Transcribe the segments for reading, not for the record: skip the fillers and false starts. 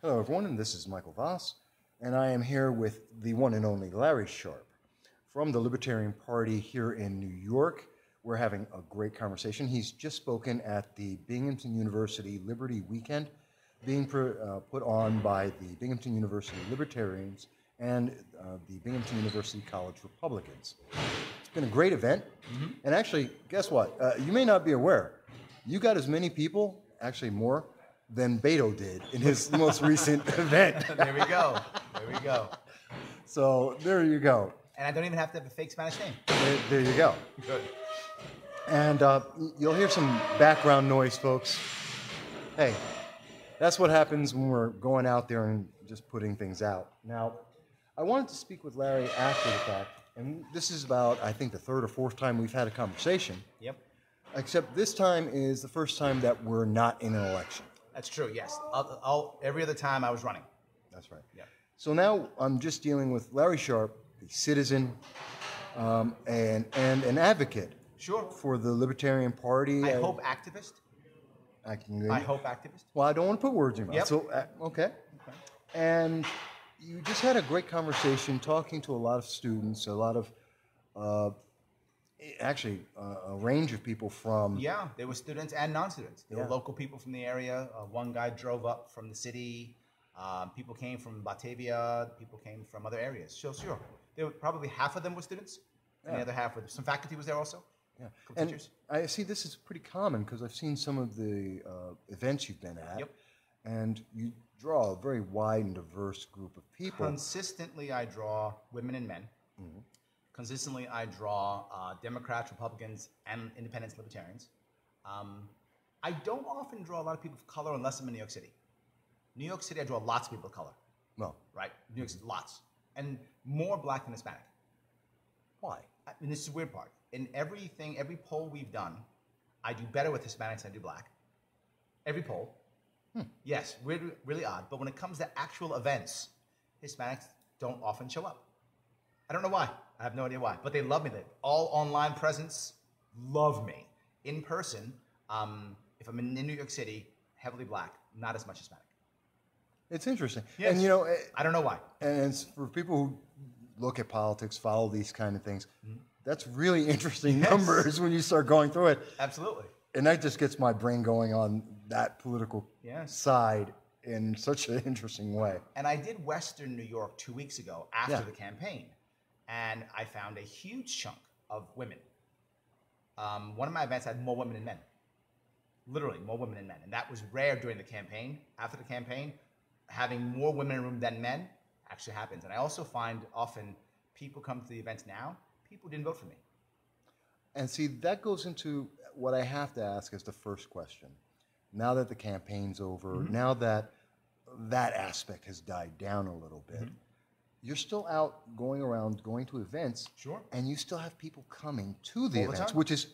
Hello, everyone, and this is Michael Vass, and I am here with the one and only Larry Sharpe from the Libertarian Party here in New York. We're having a great conversation. He's just spoken at the Binghamton University Liberty Weekend being put on by the Binghamton University Libertarians and the Binghamton University College Republicans. It's been a great event, and actually, guess what? You may not be aware, you got as many people, actually more, than Beto did in his most recent event. There we go. There we go. So there you go. And I don't even have to have a fake Spanish name. There you go. Good. And you'll hear some background noise, folks. Hey, that's what happens when we're going out there and just putting things out. Now, I wanted to speak with Larry after the fact, and this is about, I think, the third or fourth time we've had a conversation. Yep. Except this time is the first time that we're not in an election. That's true, yes. Every other time I was running. That's right. Yep. So now I'm just dealing with Larry Sharpe, a citizen and an advocate for the Libertarian Party. I hope activist. I hope activist. Well, I don't want to put words in your mouth. Yep. So, okay. And you just had a great conversation talking to a lot of students, a lot of actually a range of people from... Yeah, there were students and non-students. There were local people from the area. One guy drove up from the city. People came from Batavia. People came from other areas. So sure. There were probably half of them were students. And the other half were... Some faculty was there also. Yeah. And teachers. I see this is pretty common because I've seen some of the events you've been at. Yep. And you draw a very wide and diverse group of people. Consistently, I draw women and men. Mm-hmm. Consistently, I draw Democrats, Republicans, and independents, libertarians. I don't often draw a lot of people of color unless I'm in New York City. New York City, I draw lots of people of color. No. Right? New York City, lots. And more black than Hispanic. Why? I mean, this is the weird part. In every poll we've done, I do better with Hispanics than I do black. Every poll. Yes, really, really odd. But when it comes to actual events, Hispanics don't often show up. I don't know why. I have no idea why. But they love me. They all online presence love me. In person, if I'm in New York City, heavily black, not as much Hispanic. It's interesting. Yes. And, you know... I don't know why. And it's for people who look at politics, follow these kind of things, that's really interesting numbers when you start going through it. Absolutely. And that just gets my brain going on that political side in such an interesting way. And I did Western New York 2 weeks ago after the campaign. And I found a huge chunk of women. One of my events had more women than men. Literally, more women than men. And that was rare during the campaign. After the campaign, having more women in the room than men actually happens. And I also find often people come to the events now, people didn't vote for me. And see, that goes into what I have to ask as the first question. Now that the campaign's over, now that that aspect has died down a little bit, you're still out going around, going to events, and you still have people coming to the events, which is,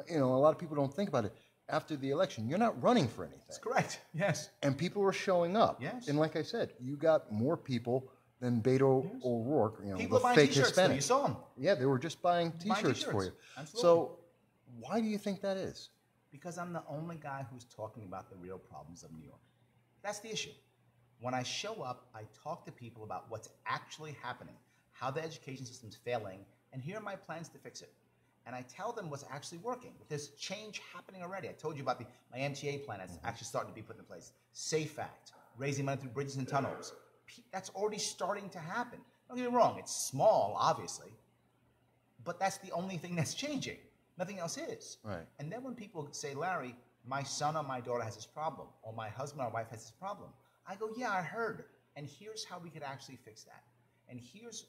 you know, a lot of people don't think about it. After the election, you're not running for anything. That's correct, yes. And people are showing up. Yes. And like I said, you got more people than Beto O'Rourke, you know, people the buying fake t-shirts, Hispanic. You saw them. Yeah, they were just buying t-shirts for you. Absolutely. So why do you think that is? Because I'm the only guy who's talking about the real problems of New York. That's the issue. When I show up, I talk to people about what's actually happening, how the education system's failing, and here are my plans to fix it. And I tell them what's actually working. There's change happening already. I told you about my MTA plan that's actually starting to be put in place. SAFE Act, raising money through bridges and tunnels. That's already starting to happen. Don't get me wrong, it's small, obviously, but that's the only thing that's changing. Nothing else is. Right. And then when people say, Larry, my son or my daughter has this problem, or my husband or wife has this problem, I go, yeah, I heard. And here's how we could actually fix that. And here's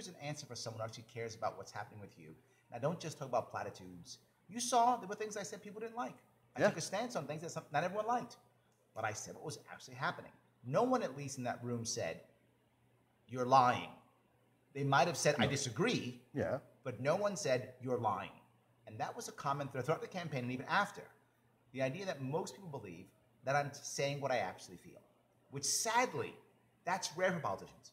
an answer for someone who actually cares about what's happening with you. Now, don't just talk about platitudes. You saw there were things I said people didn't like. I took a stance on things that not everyone liked. But I said what was actually happening. No one, at least in that room, said, you're lying. They might have said, I disagree, but no one said, you're lying. And that was a common thread throughout the campaign and even after. The idea that most people believe that I'm saying what I actually feel, which sadly, that's rare for politicians.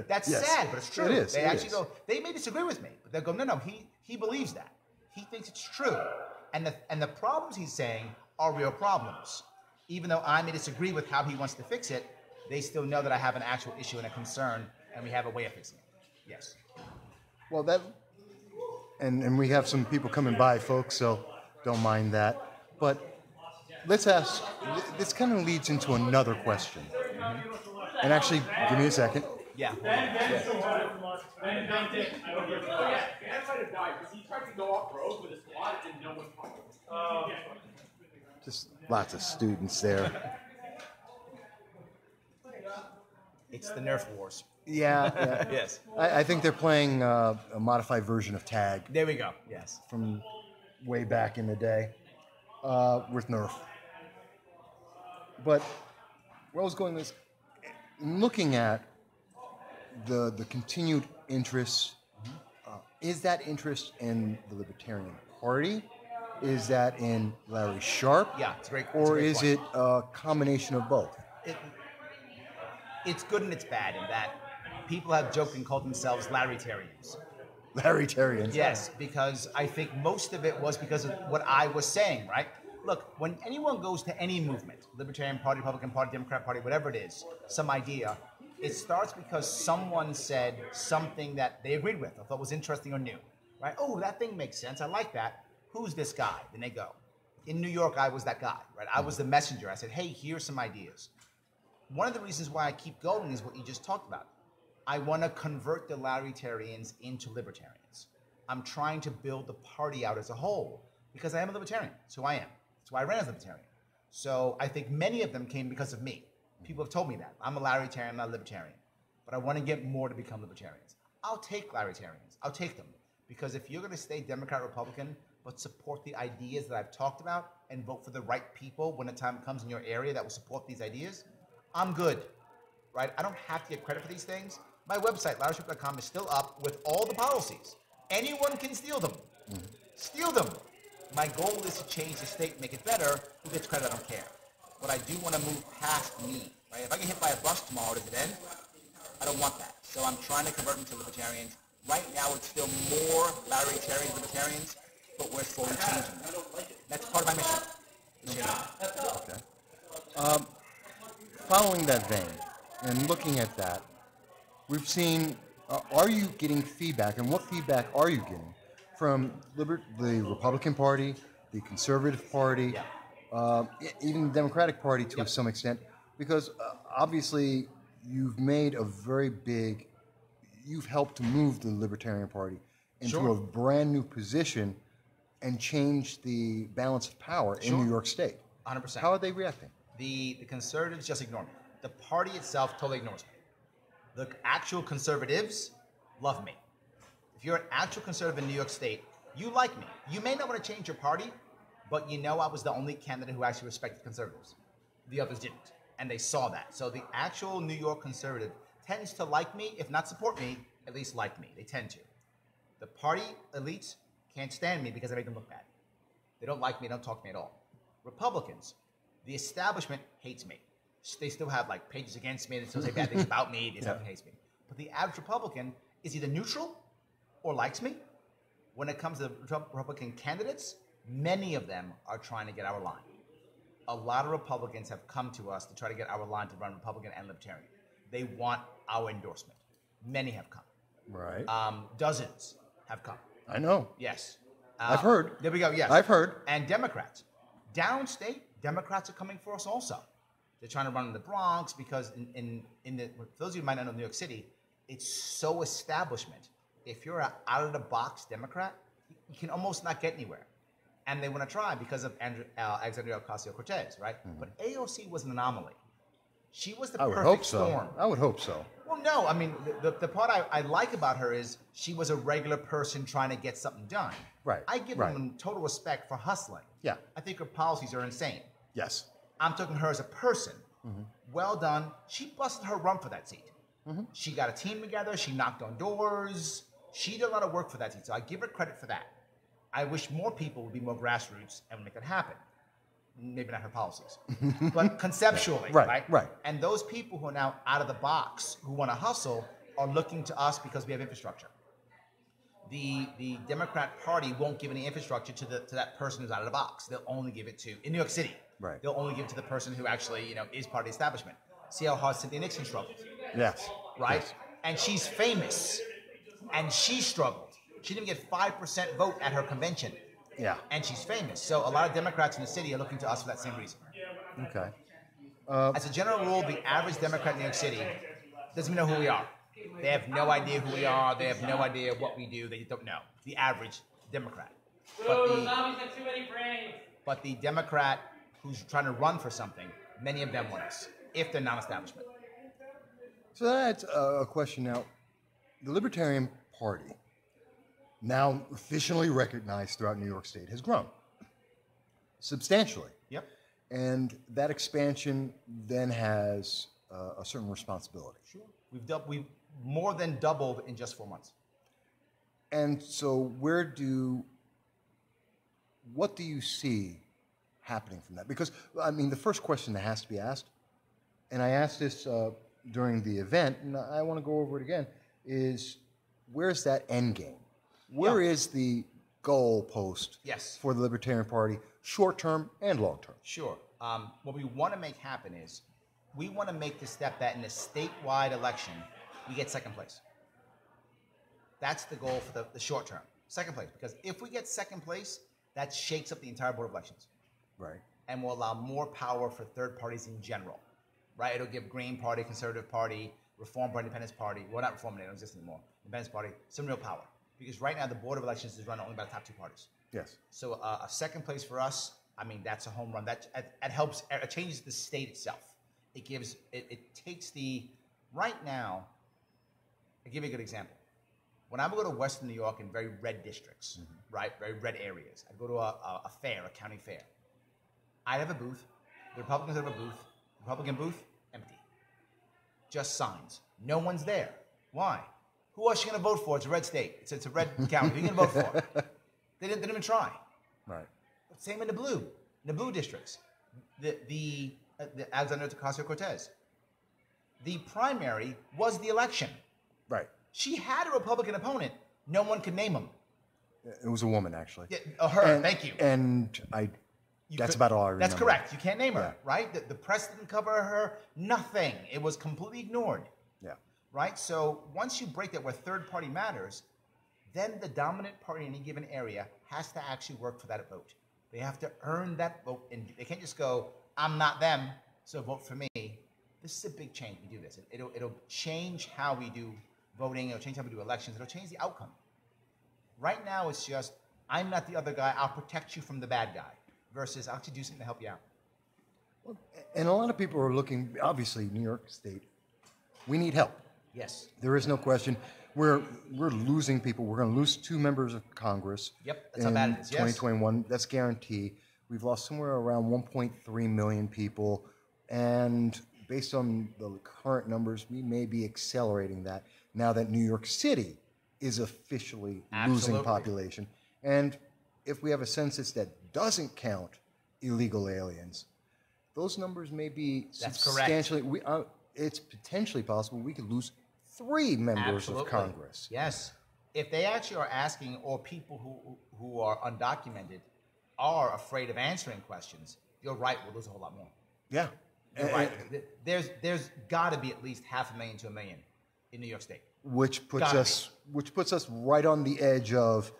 That's sad, but it's true. It is. They actually go, they may disagree with me, but they'll go, no, he believes that. He thinks it's true. And the problems he's saying are real problems. Even though I may disagree with how he wants to fix it, they still know that I have an actual issue and a concern, and we have a way of fixing it. Yes. Well, and we have some people coming by, folks, so don't mind that. But let's ask, this kind of leads into another question. And actually, give me a second. Yeah. Just lots of students there. It's the Nerf Wars. Yeah. Yes. I think they're playing a modified version of tag. There we go. Yes. From way back in the day with Nerf. But where I was going is looking at the continued interest. Is that interest in the Libertarian Party? Is that in Larry Sharpe? Yeah, it's a great. Or is it a combination of both? It's good and it's bad in that people have joked and called themselves Larrytarians. Larrytarians. Yes, because I think most of it was because of what I was saying, right? Look, when anyone goes to any movement, Libertarian Party, Republican Party, Democrat Party, whatever it is, some idea, it starts because someone said something that they agreed with or thought was interesting or new, right? Oh, that thing makes sense. I like that. Who's this guy? Then they go. In New York, I was that guy, right? I was the messenger. I said, hey, here's some ideas. One of the reasons why I keep going is what you just talked about. I want to convert the Larrytarians into libertarians. I'm trying to build the party out as a whole because I am a libertarian. So I am. That's why I ran as a libertarian. So I think many of them came because of me. People have told me that. I'm a Larrytarian, I'm not a libertarian. But I want to get more to become libertarians. I'll take Larrytarians. I'll take them. Because if you're going to stay Democrat, Republican, but support the ideas that I've talked about and vote for the right people when the time comes in your area that will support these ideas, I'm good, right? I don't have to get credit for these things. My website, LarrySharpe.com, is still up with all the policies. Anyone can steal them. Steal them. My goal is to change the state, make it better. Who gets credit? I don't care. But I do want to move past me, right? If I get hit by a bus tomorrow, does it end? I don't want that. So I'm trying to convert them to libertarians. Right now, it's still more Larrytarians, libertarians, but we're slowly changing that. That's part of my mission. Okay. Following that vein and looking at that, we've seen, are you getting feedback, and what feedback are you getting from the Republican Party, the Conservative Party, even the Democratic Party to some extent? Because obviously you've made a very big, you've helped to move the Libertarian Party into a brand new position and change the balance of power in New York State. 100%. How are they reacting? The conservatives just ignore me. The party itself totally ignores me. The actual conservatives love me. If you're an actual conservative in New York State, you like me. You may not want to change your party, but you know I was the only candidate who actually respected conservatives. The others didn't, and they saw that. So the actual New York conservative tends to like me, if not support me, at least like me. They tend to. The party elites can't stand me because I make them look bad. They don't like me, don't talk to me at all. Republicans, the establishment hates me. They still have like pages against me. They still say bad things about me. The establishment hates me. But the average Republican is either neutral or likes me. When it comes to Republican candidates, many of them are trying to get our line. A lot of Republicans have come to us to try to get our line to run Republican and Libertarian. They want our endorsement. Many have come. Right. Dozens have come. I know. Yes. I've heard. There we go, yes. I've heard. And Democrats. Downstate, Democrats are coming for us also. They're trying to run in the Bronx because for those of you who might not know New York City, it's so establishment. If you're an out-of-the-box Democrat, you can almost not get anywhere. And they want to try because of Alexandria Ocasio-Cortez, right? But AOC was an anomaly. She was the perfect storm. I would hope so. Well, no. I mean, the part I like about her is she was a regular person trying to get something done. Right. I give them total respect for hustling. Yeah. I think her policies are insane. Yes. I'm talking her as a person. Well done. She busted her run for that seat. She got a team together. She knocked on doors. She did a lot of work for that seat. So I give her credit for that. I wish more people would be more grassroots and would make that happen. Maybe not her policies, but conceptually, right? And those people who are now out of the box, who want to hustle, are looking to us because we have infrastructure. The Democrat Party won't give any infrastructure to that person who's out of the box. They'll only give it to, in New York City, they'll only give it to the person who actually, is part of the establishment. See how hard Cynthia Nixon struggled, Yes. right? Yes. And she's famous, and she struggled. She didn't get 5% vote at her convention, Yeah. and she's famous. So a lot of Democrats in the city are looking to us for that same reason. Okay. As a general rule, the average Democrat in New York City doesn't even know who we are. They have no idea who we are. They have no idea what we do. They just don't know. The average Democrat. But the Democrat who's trying to run for something, many of them want us, if they're non-establishment. So that's a question now. The Libertarian Party, now officially recognized throughout New York State, has grown substantially. Yep. And that expansion then has a certain responsibility. Sure. We've more than doubled in just 4 months. And so what do you see happening from that? Because, I mean, the first question that has to be asked, and I asked this during the event, and I want to go over it again, is where's that end game? Where is the goal post for the Libertarian Party, short term and long term? Sure. What we want to make happen is we want to make the step that in a statewide election, we get second place. That's the goal for the short term. Second place. Because if we get second place, that shakes up the entire Board of Elections. Right. And will allow more power for third parties in general. Right? It'll give Green Party, Conservative Party, Reform Party, Independence Party, well, not Reform, they don't exist anymore, Independence Party, some real power. Because right now the Board of Elections is run only by the top two parties. Yes. So a second place for us, I mean, that's a home run. That helps, it changes the state itself. It gives, it takes the, right now, I'll give you a good example. When I would go to Western New York in very red districts, right, very red areas, I'd go to a fair, a county fair. I'd have a booth, the Republicans have a booth, Republican booth, empty. Just signs. No one's there. Why? Who else are you going to vote for? It's a red state. It's a red county. Who are you going to vote for? They didn't even try. Right. Same in the blue districts. The Alexandria Ocasio-Cortez. The primary was the election. Right. She had a Republican opponent. No one could name him. It was a woman, actually. Yeah, her. Thank you. And that's about all I remember. That's correct. You can't name her, right? The press didn't cover her. Nothing. It was completely ignored. Yeah. Right? So once you break that where third party matters, then the dominant party in any given area has to actually work for that vote. They have to earn that vote. And they can't just go, I'm not them, so vote for me. This is a big change. We do this. It'll change how we do voting. It'll change how we do elections. It'll change the outcome. Right now, it's just, I'm not the other guy. I'll protect you from the bad guy. Versus, I'll actually do something to help you out. Well, and a lot of people are looking, obviously, New York State, we need help. Yes. There is no question. We're losing people. We're going to lose 2 members of Congress. Yep, that's how bad it is. 2021. That's guaranteed. We've lost somewhere around 1.3 million people. And based on the current numbers, we may be accelerating that now that New York City is officially losing population. And if we have a census that doesn't count illegal aliens, those numbers may be substantially. Correct. It's potentially possible we could lose 3 members of Congress. Yes. If they actually are asking, or people who are undocumented are afraid of answering questions, you're right, we'll lose a whole lot more. Yeah. You're right. There's got to be at least 500,000 to 1 million in New York State. Which puts us right on the edge of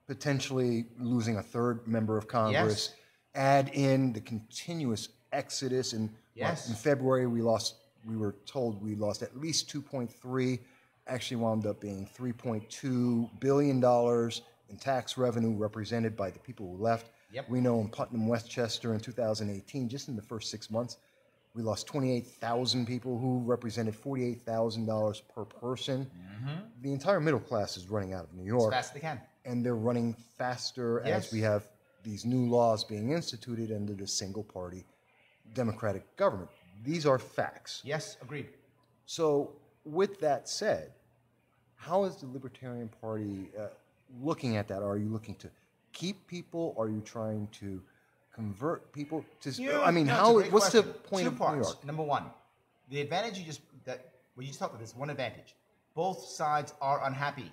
potentially losing a 3rd member of Congress. Yes. Add in the continuous exodus. In February, we were told we lost at least 2.3, actually wound up being $3.2 billion in tax revenue represented by the people who left. Yep. We know in Putnam, Westchester in 2018, just in the first 6 months, we lost 28,000 people who represented $48,000 per person. Mm-hmm. The entire middle class is running out of New York. As fast as they can. And they're running faster as we have these new laws being instituted under the single-party democratic government. These are facts. Yes, agreed. So with that said, how is the Libertarian Party looking at that? Are you looking to keep people? Are you trying to convert people to? What's the point of New York? Number one, the advantage you just talked about, this one advantage. Both sides are unhappy.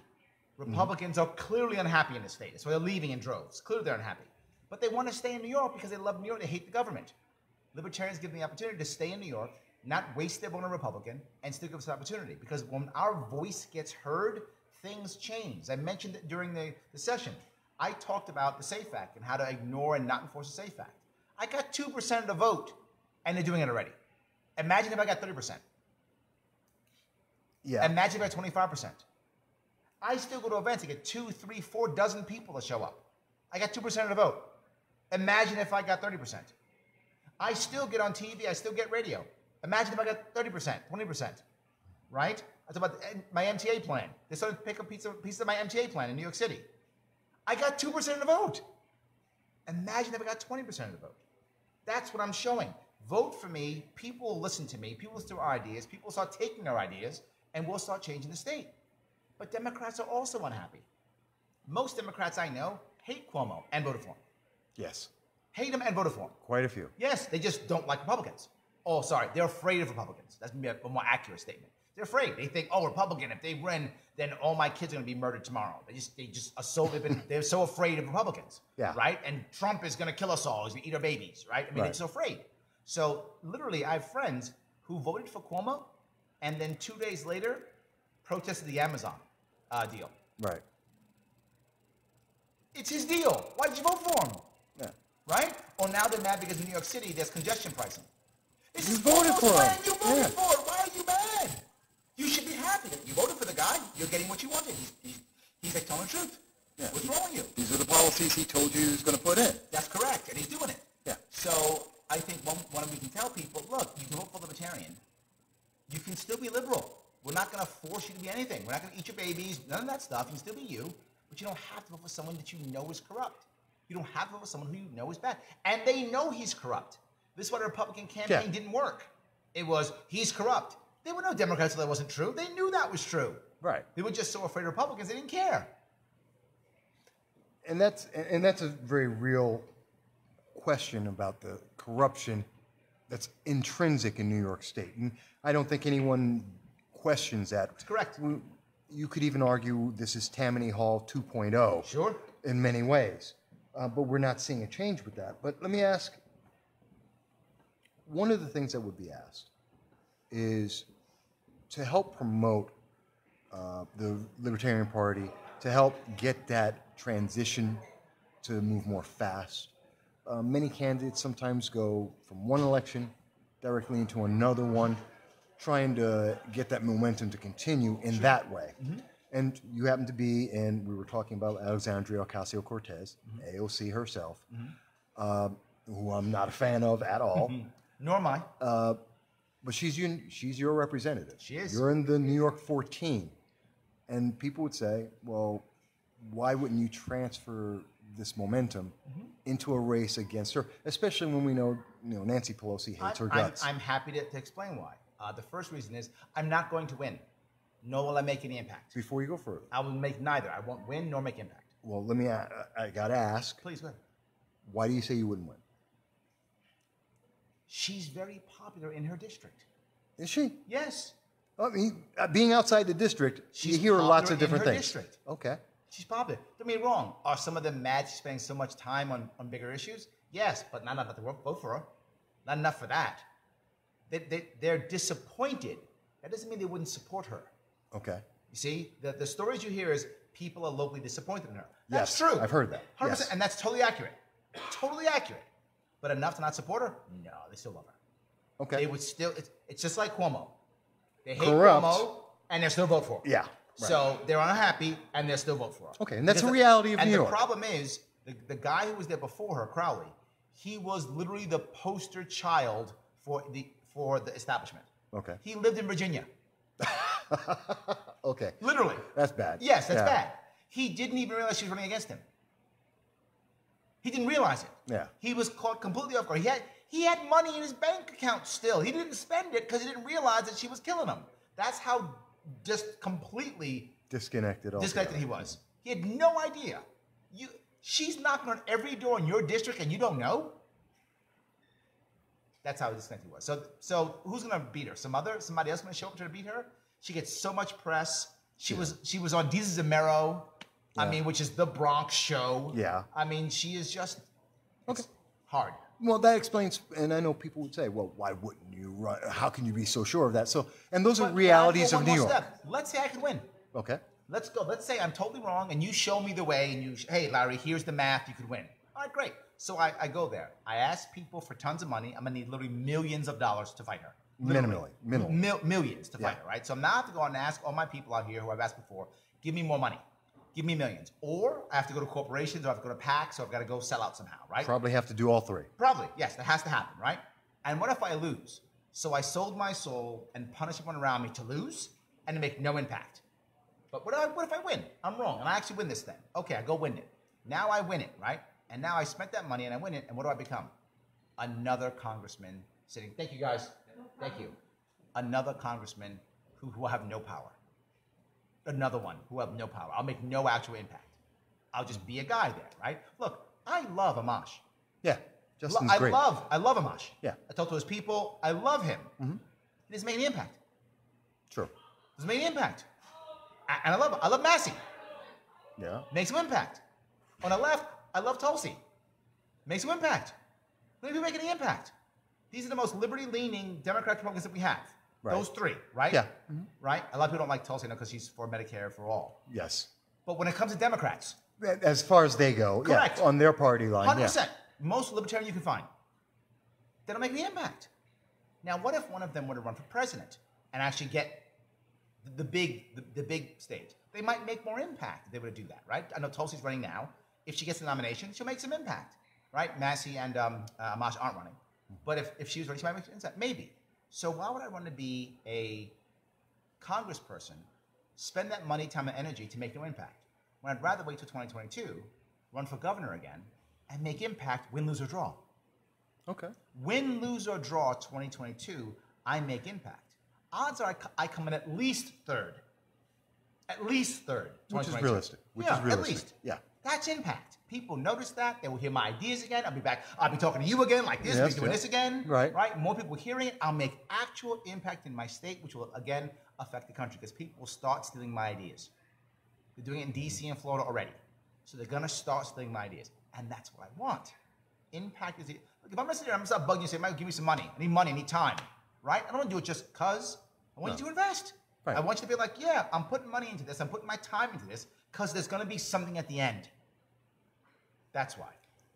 Republicans are clearly unhappy in the state. That's why they're leaving in droves. Clearly they're unhappy. But they want to stay in New York because they love New York. They hate the government. Libertarians give them the opportunity to stay in New York, not waste their vote on a Republican, and still give us an opportunity. Because when our voice gets heard, things change. I mentioned it during the session. I talked about the SAFE Act and how to ignore and not enforce the SAFE Act. I got 2% of the vote, and they're doing it already. Imagine if I got 30%. Yeah. Imagine if I got 25%. I still go to events. I get 2, 3, 4 dozen people that show up. I got 2% of the vote. Imagine if I got 30%. I still get on TV. I still get radio. Imagine if I got 30%, 20%, right? I talk about my MTA plan. They started to pick up pieces of my MTA plan in New York City. I got 2% of the vote. Imagine if I got 20% of the vote. That's what I'm showing. Vote for me. People will listen to me. People will listen to our ideas. People will start taking our ideas, and we'll start changing the state. But Democrats are also unhappy. Most Democrats I know hate Cuomo and voted for him. Yes. Hate him and voted for him. Quite a few. Yes, they just don't like Republicans. Oh, sorry, they're afraid of Republicans. That's maybe a more accurate statement. They're afraid. They think, oh, Republican, if they win, then all my kids are going to be murdered tomorrow. They're so afraid of Republicans, yeah. Right? And Trump is going to kill us all. He's going to eat our babies, right? I mean, they're so afraid. So literally, I have friends who voted for Cuomo, and then 2 days later, protested the Amazon deal. Right. It's his deal. Why did you vote for him? Yeah. Right? Or now they're mad because in New York City there's congestion pricing. You voted for him. You voted for it. Why are you mad? You should be happy that you voted for the guy. You're getting what you wanted. He's like telling the truth. Yeah. What's wrong with you? These are the policies he told you he was going to put in. That's correct, and he's doing it. Yeah. So I think when we can tell people, look, you can vote for Libertarian. You can still be liberal. We're not going to force you to be anything. We're not going to eat your babies. None of that stuff. You can still be you, but you don't have to vote for someone that you know is corrupt. You don't have to vote for someone who you know is bad. And they know he's corrupt. This is why the Republican campaign didn't work. It was, he's corrupt. There were no Democrats that wasn't true. They knew that was true. Right. They were just so afraid of Republicans, they didn't care. And that's a very real question about the corruption that's intrinsic in New York State. And I don't think anyone questions that. That's correct. You could even argue this is Tammany Hall 2.0. Sure. In many ways. But we're not seeing a change with that. But let me ask, one of the things that would be asked is to help promote the Libertarian Party, to help get that transition to move more fast. Many candidates sometimes go from one election directly into another one, trying to get that momentum to continue in that way. Mm-hmm. And you happen to be, and we were talking about Alexandria Ocasio-Cortez, AOC herself, who I'm not a fan of at all. Nor am I. But she's your representative. She is. You're in the New York 14. And people would say, well, why wouldn't you transfer this momentum into a race against her, especially when we know Nancy Pelosi hates her guts. I'm happy to explain why. The first reason is I'm not going to win, nor will I make any impact. Before you go further. I will make neither. I won't win nor make impact. Well, I got to ask. Please, go ahead. Why do you say you wouldn't win? She's very popular in her district. Is she? Yes. I mean, being outside the district, you hear lots of different things. District. Okay. She's popular. Don't get me wrong. Are some of them mad she's spending so much time on bigger issues? Yes, but not enough to vote for her. Not enough for that. They're disappointed. That doesn't mean they wouldn't support her. Okay. You see, the stories you hear is people are locally disappointed in her. That's true. I've heard that. 100%, yes. And that's totally accurate. Totally accurate. But enough to not support her? No, they still love her. Okay. They would still, it's just like Cuomo. They hate Corrupt. Cuomo, and they still vote for her. Yeah. Right. So they're unhappy, and they still vote for her. Okay, and that's the reality of New York. And the problem is, the guy who was there before her, Crowley, he was literally the poster child for the establishment. Okay. He lived in Virginia. Okay. Literally. That's bad. Yes, that's bad. He didn't even realize she was running against him. He didn't realize it. Yeah. He was caught completely off guard. He had money in his bank account still. He didn't spend it because he didn't realize that she was killing him. That's how just completely disconnected he was. He had no idea. She's knocking on every door in your district and you don't know? That's how disconnected he was. So who's going to beat her? Somebody else going to show up to beat her? She gets so much press. She was on Deezus and Mero, which is the Bronx show. Yeah. I mean, she is just hard. Well, that explains, and I know people would say, well, why wouldn't you run? How can you be so sure of that? So, and those are But realities I'll of go New one more York. step. Let's say I can win. Okay. Let's go. Let's say I'm totally wrong, and you show me the way, and hey, Larry, here's the math. You could win. All right, great. So I go there. I ask people for tons of money. I'm gonna need literally millions of dollars to fight her. Minimally. Millions to fight her, right? So now I have to go out and ask all my people out here who I've asked before, give me more money. Give me millions. Or I have to go to corporations, or I have to go to PACs, or I've got to go sell out somehow, right? Probably have to do all three. Probably, yes, that has to happen, right? And what if I lose? So I sold my soul and punished everyone around me to lose and to make no impact. But what if I win? I'm wrong, and I actually win this thing. Okay, I go win it. Now I win it, right? And now I spent that money and I win it, and what do I become? Another congressman sitting. Thank you, guys. Thank you. Another congressman who will have no power. Another one who will have no power. I'll make no actual impact. I'll just be a guy there, right? Look, I love Amash. Yeah, Justin's great. I love Amash. Yeah. I talk to his people. I love him. Mm-hmm. He doesn't make any impact. Sure. Doesn't make any impact. And I love him. I love Massey. Yeah. Makes some impact. On the left, I love Tulsi. Makes some impact. Who make any impact? These are the most liberty-leaning Democrat Republicans that we have. Right. Those three, right? Yeah. Mm-hmm. Right? A lot of people don't like Tulsi because she's for Medicare for all. Yes. But when it comes to Democrats, as far as they go, correct. Yeah, on their party line, 100%. Yeah. Most libertarian you can find. They don't make any impact. Now, what if one of them were to run for president and actually get the big stage? They might make more impact if they were to do that, right? I know Tulsi's running now. If she gets the nomination, she'll make some impact, right? Massey and Amash aren't running. But if she was running, she might make some impact. Maybe. So why would I want to be a congressperson, spend that money, time, and energy to make no impact, when I'd rather wait till 2022, run for governor again, and make impact, win, lose, or draw? Okay. Win, lose, or draw 2022, I make impact. Odds are I come in at least third. At least third. Which is realistic. At least. Yeah. That's impact. People notice that. They will hear my ideas again. I'll be back. I'll be talking to you again like this. We'll be doing this again. Right. Right. More people hearing it. I'll make actual impact in my state, which will again affect the country because people will start stealing my ideas. They're doing it in D.C. and Florida already. So they're gonna start stealing my ideas, and that's what I want. Impact is it. Look, if I'm gonna sit there, I'm gonna start bugging you, say, Michael, give me some money. I need money. I need time. Right. I don't want to do it just cause. I want you to invest. Right. I want you to be like, yeah, I'm putting money into this. I'm putting my time into this because there's gonna be something at the end. That's why.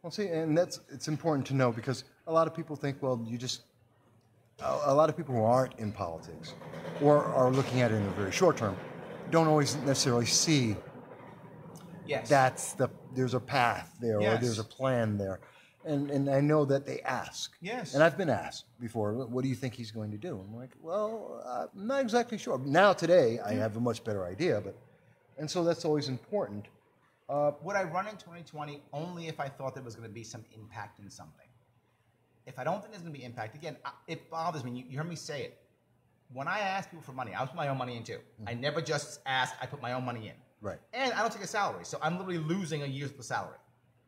Well, see, and it's important to know because a lot of people think, well, a lot of people who aren't in politics or are looking at it in a very short term don't always necessarily see there's a path there or there's a plan there. And I know that they ask. Yes. And I've been asked before, what do you think he's going to do? I'm like, well, I'm not exactly sure. Now, today, I have a much better idea. And so that's always important. Would I run in 2020 only if I thought there was going to be some impact in something? If I don't think there's going to be impact, again, it bothers me. You heard me say it. When I ask people for money, I put my own money in too. Mm-hmm. I never just ask, I put my own money in. Right. And I don't take a salary, so I'm literally losing a year's worth of salary.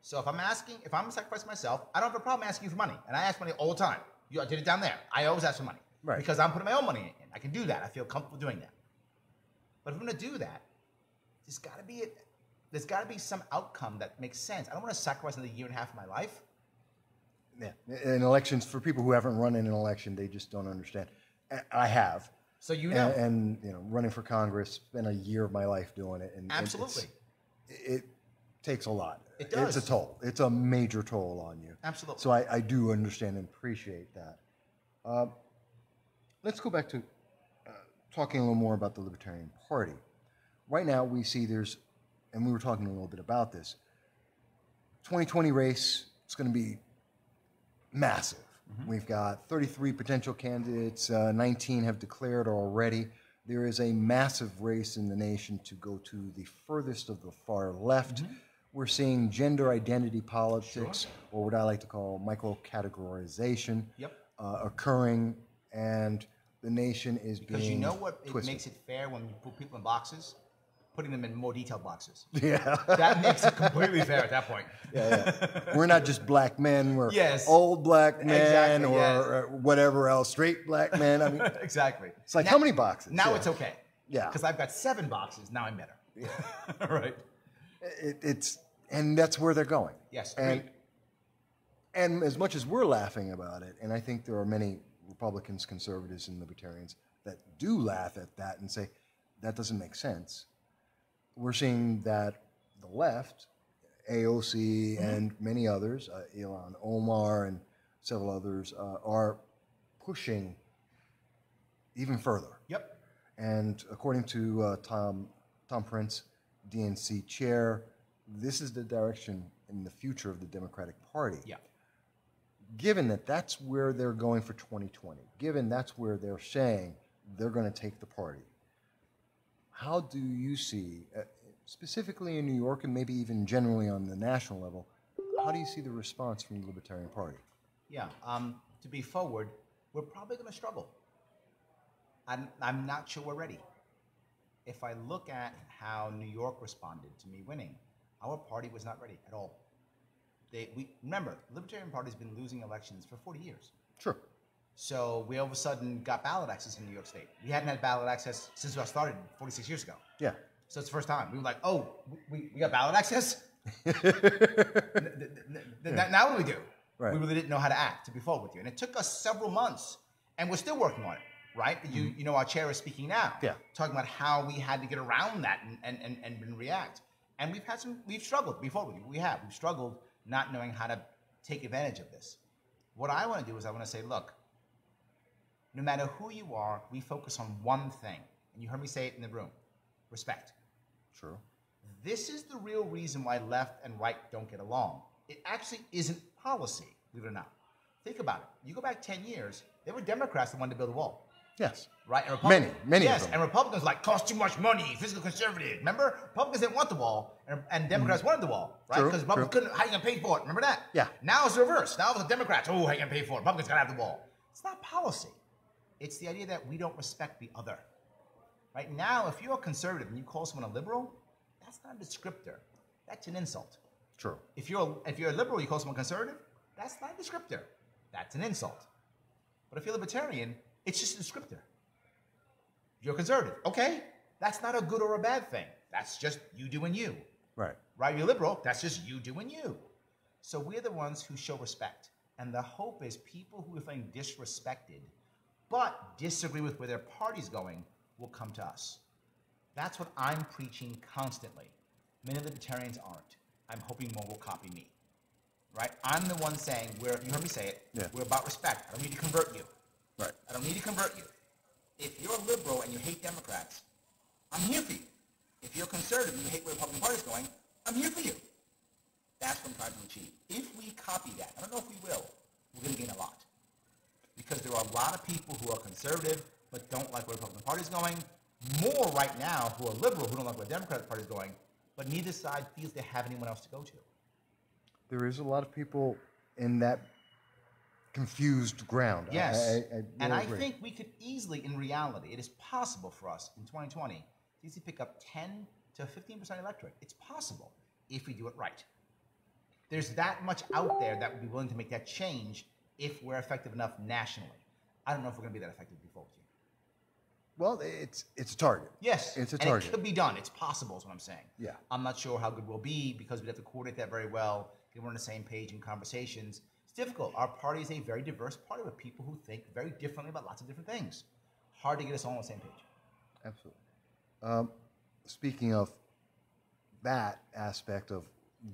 So if I'm sacrificing myself, I don't have a problem asking you for money. And I ask money all the time. I did it down there. I always ask for money. Right. Because I'm putting my own money in. I can do that. I feel comfortable doing that. But if I'm going to do that, there's got to be some outcome that makes sense. I don't want to sacrifice another year and a half of my life. Yeah. In elections, for people who haven't run in an election, they just don't understand. I have. So you know. And running for Congress, spent a year of my life doing it. And absolutely. It takes a lot. It does. It's a toll. It's a major toll on you. Absolutely. So I do understand and appreciate that. Let's go back to talking a little more about the Libertarian Party. Right now, we see and we were talking a little bit about this, 2020 race, it's going to be massive. Mm-hmm. We've got 33 potential candidates, 19 have declared already. There is a massive race in the nation to go to the furthest of the far left. Mm-hmm. We're seeing gender identity politics, or what I like to call micro-categorization, occurring, and the nation is being Because you know what twisted. It makes it fair when you put people in boxes? Putting them in more detailed boxes. Yeah. That makes it completely fair at that point. Yeah. We're not just black men. We're old black men or whatever else, straight black men. I mean, exactly. It's like, how many boxes? Now it's okay. Yeah. Because I've got 7 boxes. Now I'm better. Yeah. Right. And that's where they're going. Yes. And as much as we're laughing about it, and I think there are many Republicans, conservatives, and libertarians that do laugh at that and say, that doesn't make sense. We're seeing that the left, AOC and many others, Ilhan Omar and several others, are pushing even further. Yep. And according to Tom Prince, DNC chair, this is the direction in the future of the Democratic Party. Yeah. Given that that's where they're going for 2020, given that's where they're saying they're going to take the party, how do you see, specifically in New York and maybe even generally on the national level, how do you see the response from the Libertarian Party? Yeah, to be forward, we're probably going to struggle. I'm not sure we're ready. If I look at how New York responded to me winning, our party was not ready at all. Remember, the Libertarian Party has been losing elections for 40 years. Sure. So we all of a sudden got ballot access in New York State. We hadn't had ballot access since I started 46 years ago. Yeah. So it's the first time. We were like, oh, we got ballot access? Now what do we do? Right. We really didn't know how to act, to be forward with you. And it took us several months, and we're still working on it, right? You know, our chair is speaking now, talking about how we had to get around that and react. And we've struggled, to be forward with you. We've struggled not knowing how to take advantage of this. What I want to do is I want to say, look, no matter who you are, we focus on one thing. And you heard me say it in the room, respect. True. This is the real reason why left and right don't get along. It actually isn't policy, believe it or not. Think about it. You go back 10 years, there were Democrats that wanted to build a wall. Yes. Right? Many yes, of them. And Republicans like, cost too much money, fiscal conservative. Remember? Republicans didn't want the wall, and Democrats wanted the wall, right? Because Republicans couldn't, how are you going to pay for it? Remember that? Yeah. Now it's the reverse. Now it's the Democrats, oh, how are you going to pay for it? Republicans got to have the wall. It's not policy. It's the idea that we don't respect the other. Right now, if you're a conservative and you call someone a liberal, that's not a descriptor. That's an insult. True. If you're a liberal, you call someone conservative, that's not a descriptor. That's an insult. But if you're libertarian, it's just a descriptor. You're conservative. Okay, that's not a good or a bad thing. That's just you doing you. Right. Right? You're liberal. That's just you doing you. So we're the ones who show respect. And the hope is people who are feeling disrespected but disagree with where their party's going will come to us. That's what I'm preaching constantly. Many libertarians aren't. I'm hoping more will copy me. Right? I'm the one saying, you heard me say it, we're about respect. I don't need to convert you. Right. I don't need to convert you. If you're a liberal and you hate Democrats, I'm here for you. If you're conservative and you hate where the Republican Party is going, I'm here for you. That's what I'm trying to achieve. If we copy that, I don't know if we will, we're going to gain a lot. Because there are a lot of people who are conservative but don't like where the Republican Party is going. More right now who are liberal who don't like where the Democratic Party is going. But neither side feels they have anyone else to go to. There is a lot of people in that confused ground. Yes. I and I agree. think we could easily, in reality, it is possible for us in 2020 to easily pick up 10 to 15% electorate. It's possible if we do it right. There's that much out there that would be willing to make that change if we're effective enough nationally. I don't know if we're going to be that effective before with you. Well, it's a target. Yes. It's a and target. it could be done. It's possible is what I'm saying. Yeah. I'm not sure how good we'll be because we'd have to coordinate that very well. We're on the same page in conversations. It's difficult. Our party is a very diverse party with people who think very differently about lots of different things. Hard to get us all on the same page. Absolutely. Speaking of that aspect of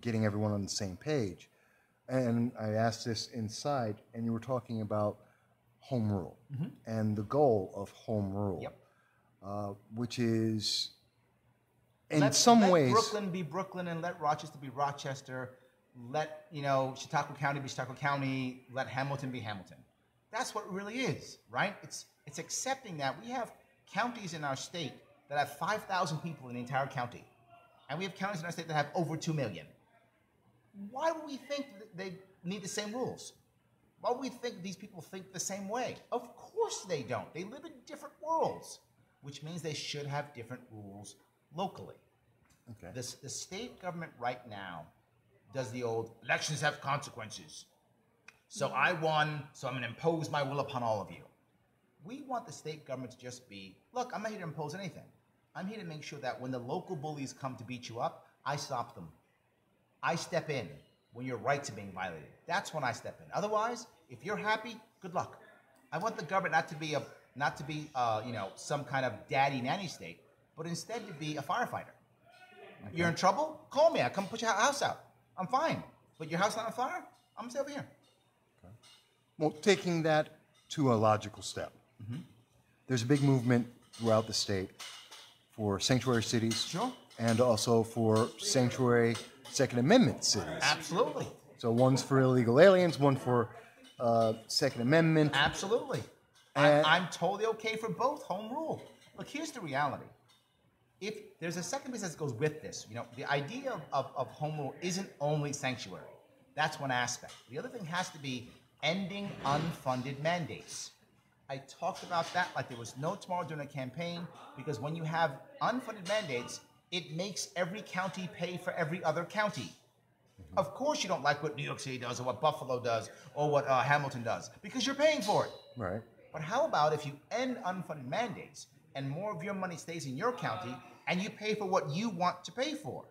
getting everyone on the same page, and I asked this inside, and you were talking about home rule and the goal of home rule, which is in some ways... Let Brooklyn be Brooklyn and let Rochester be Rochester. Let, Chautauqua County be Chautauqua County. Let Hamilton be Hamilton. That's what it really is, right? It's accepting that we have counties in our state that have 5,000 people in the entire county. And we have counties in our state that have over 2 million. Why do we think that they need the same rules? Why do we think these people think the same way? Of course they don't. They live in different worlds, which means they should have different rules locally. Okay. The state government right now does the old, elections have consequences. So I won, so I'm going to impose my will upon all of you. We want the state government to just be, look, I'm not here to impose anything. I'm here to make sure that when the local bullies come to beat you up, I stop them. I step in when your rights are being violated. That's when I step in. Otherwise, if you're happy, good luck. I want the government not to be some kind of daddy nanny state, but instead to be a firefighter. Okay. You're in trouble? Call me. I come put your house out. I'm fine. But your house not on fire? I'm gonna stay over here. Okay. Well, taking that to a logical step, there's a big movement throughout the state for sanctuary cities, sure, and also for sanctuary Second Amendment cities. Absolutely. So one's for illegal aliens, one for Second Amendment. Absolutely. I'm totally okay for both. Home rule. Look, here's the reality. If there's a second piece that goes with this, the idea of home rule isn't only sanctuary. That's one aspect. The other thing has to be ending unfunded mandates. I talked about that like there was no tomorrow during a campaign, because when you have unfunded mandates, it makes every county pay for every other county. Of course you don't like what New York City does or what Buffalo does or what Hamilton does, because you're paying for it. Right. But how about if you end unfunded mandates and more of your money stays in your county and you pay for what you want to pay for?